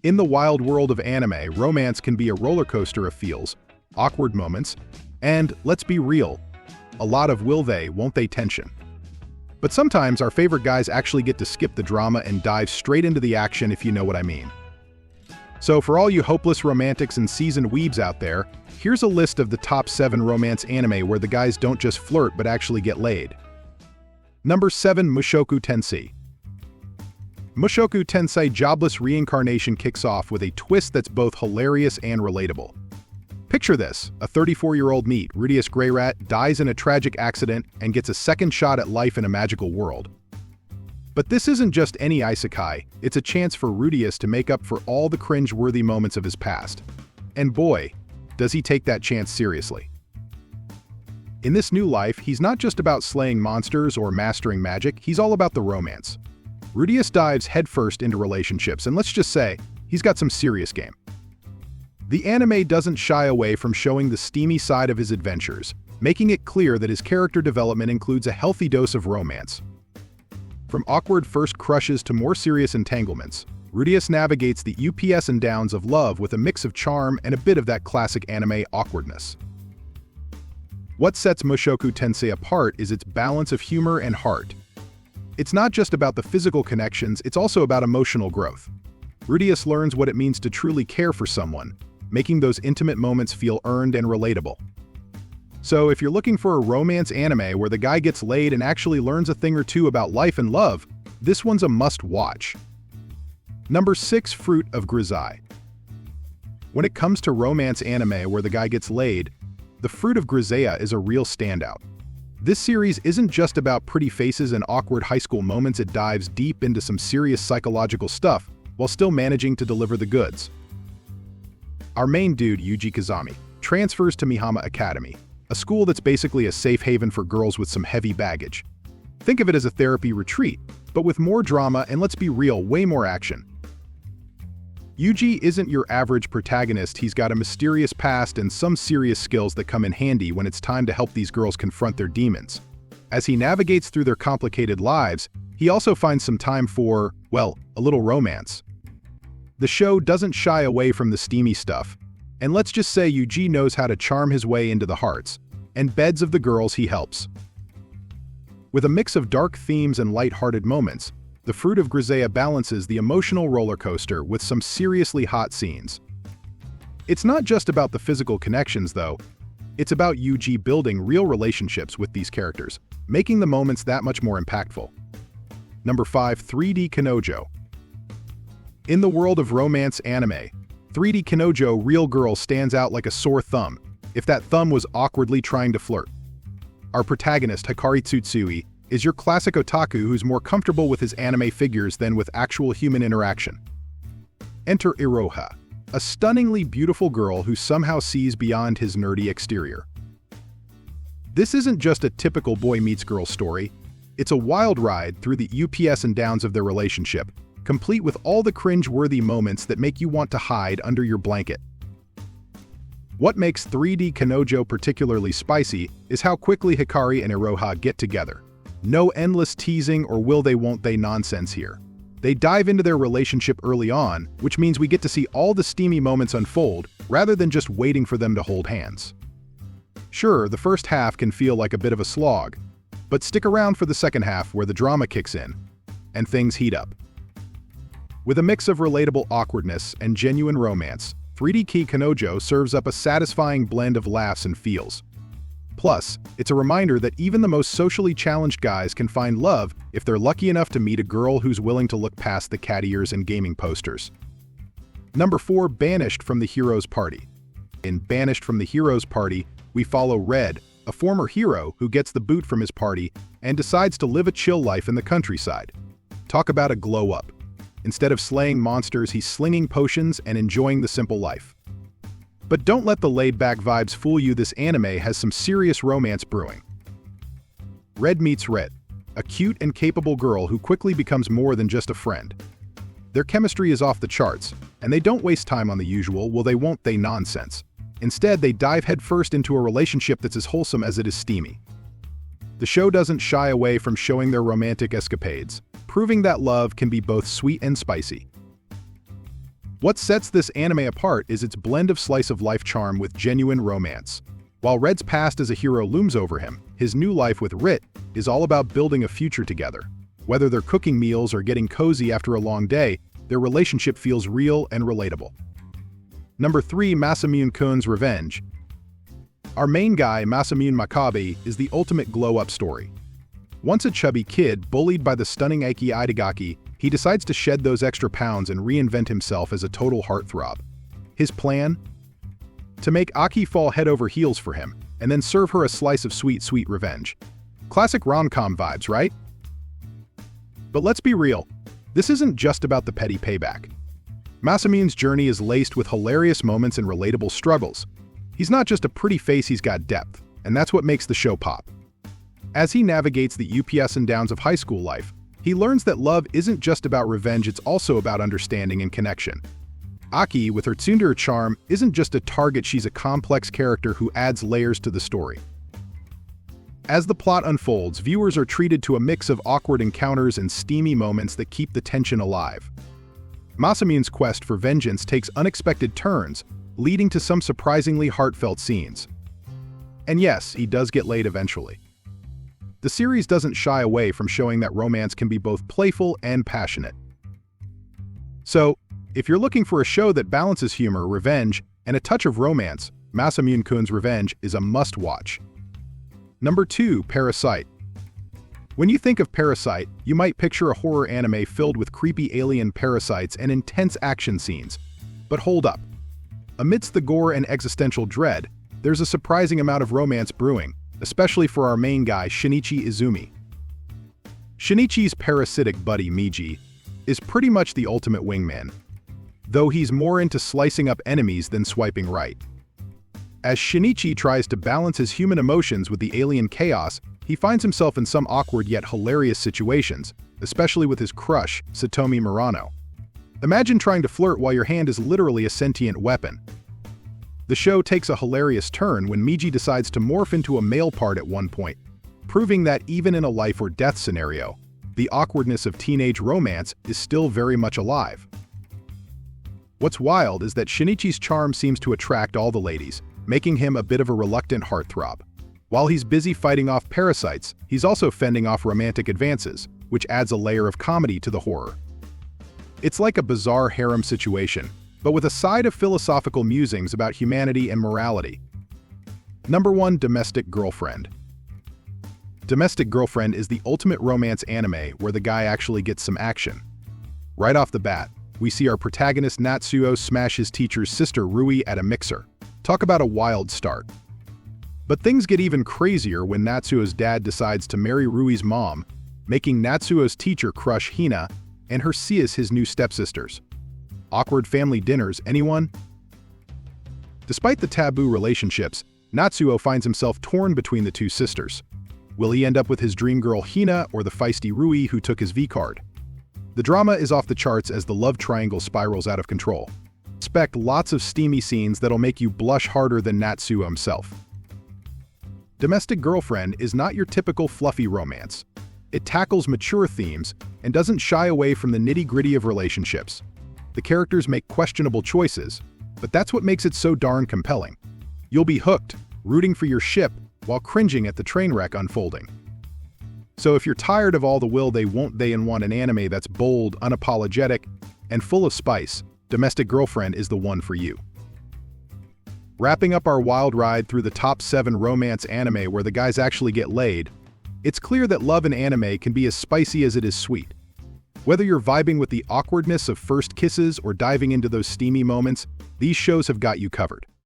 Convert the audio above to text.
In the wild world of anime, romance can be a roller coaster of feels, awkward moments, and, let's be real, a lot of will they, won't they tension. But sometimes our favorite guys actually get to skip the drama and dive straight into the action, if you know what I mean. So for all you hopeless romantics and seasoned weebs out there, here's a list of the top 7 romance anime where the guys don't just flirt but actually get laid. Number 7. Mushoku Tensei. Mushoku Tensei Jobless Reincarnation kicks off with a twist that's both hilarious and relatable. Picture this: a 34-year-old NEET, Rudeus Greyrat, dies in a tragic accident and gets a second shot at life in a magical world. But this isn't just any isekai, it's a chance for Rudeus to make up for all the cringe-worthy moments of his past. And boy, does he take that chance seriously. In this new life, he's not just about slaying monsters or mastering magic, he's all about the romance. Rudeus dives headfirst into relationships, and let's just say, he's got some serious game. The anime doesn't shy away from showing the steamy side of his adventures, making it clear that his character development includes a healthy dose of romance. From awkward first crushes to more serious entanglements, Rudeus navigates the ups and downs of love with a mix of charm and a bit of that classic anime awkwardness. What sets Mushoku Tensei apart is its balance of humor and heart. It's not just about the physical connections, it's also about emotional growth. Rudeus learns what it means to truly care for someone, making those intimate moments feel earned and relatable. So if you're looking for a romance anime where the guy gets laid and actually learns a thing or two about life and love, this one's a must-watch. Number 6. Fruit of Grisaille. When it comes to romance anime where the guy gets laid, the Fruit of Grisaille is a real standout. This series isn't just about pretty faces and awkward high school moments, it dives deep into some serious psychological stuff while still managing to deliver the goods. Our main dude, Yuji Kazami, transfers to Mihama Academy, a school that's basically a safe haven for girls with some heavy baggage. Think of it as a therapy retreat, but with more drama and, let's be real, way more action. Yuji isn't your average protagonist, he's got a mysterious past and some serious skills that come in handy when it's time to help these girls confront their demons. As he navigates through their complicated lives, he also finds some time for, well, a little romance. The show doesn't shy away from the steamy stuff, and let's just say Yuji knows how to charm his way into the hearts and beds of the girls he helps. With a mix of dark themes and light-hearted moments, the Fruit of Grisaille balances the emotional roller coaster with some seriously hot scenes. It's not just about the physical connections, though. It's about Yuji building real relationships with these characters, making the moments that much more impactful. Number 5. 3D Kanojo. In the world of romance anime, 3D Kanojo Real Girl stands out like a sore thumb, if that thumb was awkwardly trying to flirt. Our protagonist, Hikari Tsutsui, is your classic otaku who's more comfortable with his anime figures than with actual human interaction. Enter Iroha, a stunningly beautiful girl who somehow sees beyond his nerdy exterior. This isn't just a typical boy meets girl story, it's a wild ride through the ups and downs of their relationship, complete with all the cringe-worthy moments that make you want to hide under your blanket. What makes 3D Kanojo particularly spicy is how quickly Hikari and Iroha get together. No endless teasing or will they won't they nonsense here. They dive into their relationship early on, which means we get to see all the steamy moments unfold rather than just waiting for them to hold hands. Sure, the first half can feel like a bit of a slog, but stick around for the second half where the drama kicks in and things heat up. With a mix of relatable awkwardness and genuine romance, 3D Kanojo serves up a satisfying blend of laughs and feels. Plus, it's a reminder that even the most socially challenged guys can find love if they're lucky enough to meet a girl who's willing to look past the cat ears and gaming posters. Number 4. Banished from the Hero's Party. In Banished from the Hero's Party, we follow Red, a former hero who gets the boot from his party and decides to live a chill life in the countryside. Talk about a glow-up. Instead of slaying monsters, he's slinging potions and enjoying the simple life. But don't let the laid-back vibes fool you, this anime has some serious romance brewing. Red meets Red, a cute and capable girl who quickly becomes more than just a friend. Their chemistry is off the charts, and they don't waste time on the usual will they won't they nonsense. Instead, they dive headfirst into a relationship that's as wholesome as it is steamy. The show doesn't shy away from showing their romantic escapades, proving that love can be both sweet and spicy. What sets this anime apart is its blend of slice-of-life charm with genuine romance. While Red's past as a hero looms over him, his new life with Rit is all about building a future together. Whether they're cooking meals or getting cozy after a long day, their relationship feels real and relatable. Number 3. Masamune-kun's Revenge. Our main guy, Masamune Makabe, is the ultimate glow-up story. Once a chubby kid, bullied by the stunning Aki Itagaki, he decides to shed those extra pounds and reinvent himself as a total heartthrob. His plan? To make Aki fall head over heels for him, and then serve her a slice of sweet, sweet revenge. Classic rom-com vibes, right? But let's be real, this isn't just about the petty payback. Masamune's journey is laced with hilarious moments and relatable struggles. He's not just a pretty face, he's got depth, and that's what makes the show pop. As he navigates the ups and downs of high school life, he learns that love isn't just about revenge, it's also about understanding and connection. Aki, with her tsundere charm, isn't just a target, she's a complex character who adds layers to the story. As the plot unfolds, viewers are treated to a mix of awkward encounters and steamy moments that keep the tension alive. Masamune's quest for vengeance takes unexpected turns, leading to some surprisingly heartfelt scenes. And yes, he does get laid eventually. The series doesn't shy away from showing that romance can be both playful and passionate. So, if you're looking for a show that balances humor, revenge, and a touch of romance, Masamune-kun's Revenge is a must-watch. Number 2. Parasite. When you think of Parasite, you might picture a horror anime filled with creepy alien parasites and intense action scenes. But hold up. Amidst the gore and existential dread, there's a surprising amount of romance brewing, especially for our main guy, Shinichi Izumi. Shinichi's parasitic buddy, Miji, is pretty much the ultimate wingman, though he's more into slicing up enemies than swiping right. As Shinichi tries to balance his human emotions with the alien chaos, he finds himself in some awkward yet hilarious situations, especially with his crush, Satomi Murano. Imagine trying to flirt while your hand is literally a sentient weapon. The show takes a hilarious turn when Miji decides to morph into a male part at one point, proving that even in a life-or-death scenario, the awkwardness of teenage romance is still very much alive. What's wild is that Shinichi's charm seems to attract all the ladies, making him a bit of a reluctant heartthrob. While he's busy fighting off parasites, he's also fending off romantic advances, which adds a layer of comedy to the horror. It's like a bizarre harem situation, but with a side of philosophical musings about humanity and morality. Number 1. Domestic Girlfriend. Domestic Girlfriend is the ultimate romance anime where the guy actually gets some action. Right off the bat, we see our protagonist Natsuo smash his teacher's sister Rui at a mixer. Talk about a wild start. But things get even crazier when Natsuo's dad decides to marry Rui's mom, making Natsuo's teacher crush Hina and her sis his new stepsisters. Awkward family dinners, anyone? Despite the taboo relationships, Natsuo finds himself torn between the two sisters. Will he end up with his dream girl Hina or the feisty Rui who took his V-card? The drama is off the charts as the love triangle spirals out of control. Expect lots of steamy scenes that'll make you blush harder than Natsuo himself. Domestic Girlfriend is not your typical fluffy romance. It tackles mature themes and doesn't shy away from the nitty-gritty of relationships. The characters make questionable choices, but that's what makes it so darn compelling. You'll be hooked, rooting for your ship, while cringing at the train wreck unfolding. So if you're tired of all the will they won't they and want an anime that's bold, unapologetic, and full of spice, Domestic Girlfriend is the one for you. Wrapping up our wild ride through the top 7 romance anime where the guys actually get laid, it's clear that love in anime can be as spicy as it is sweet. Whether you're vibing with the awkwardness of first kisses or diving into those steamy moments, these shows have got you covered.